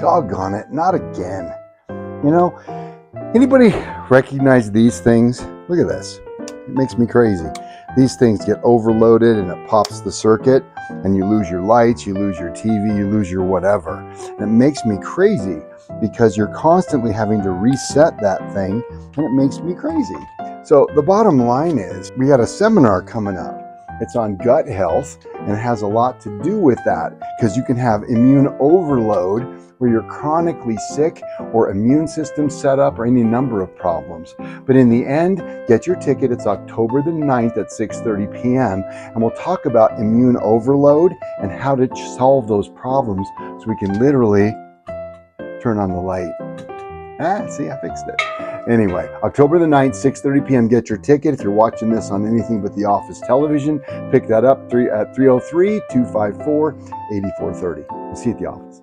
Doggone it, not again. You know, anybody recognize these things? Look at this. It makes me crazy. These things get overloaded and it pops the circuit and you lose your lights, you lose your TV, you lose your whatever. And it makes me crazy because you're constantly having to reset that thing and it makes me crazy. So the bottom line is we got a seminar coming up. It's on gut health and it has a lot to do with that because you can have immune overload where you're chronically sick or immune system set up or any number of problems. But in the end, get your ticket. It's October the 9th at 6:30 p.m. And we'll talk about immune overload and how to solve those problems so we can literally turn on the light. See, I fixed it. Anyway, October the 9th, 6:30 p.m. Get your ticket. If you're watching this on anything but the office television, pick that up at 303-254-8430. We'll see you at the office.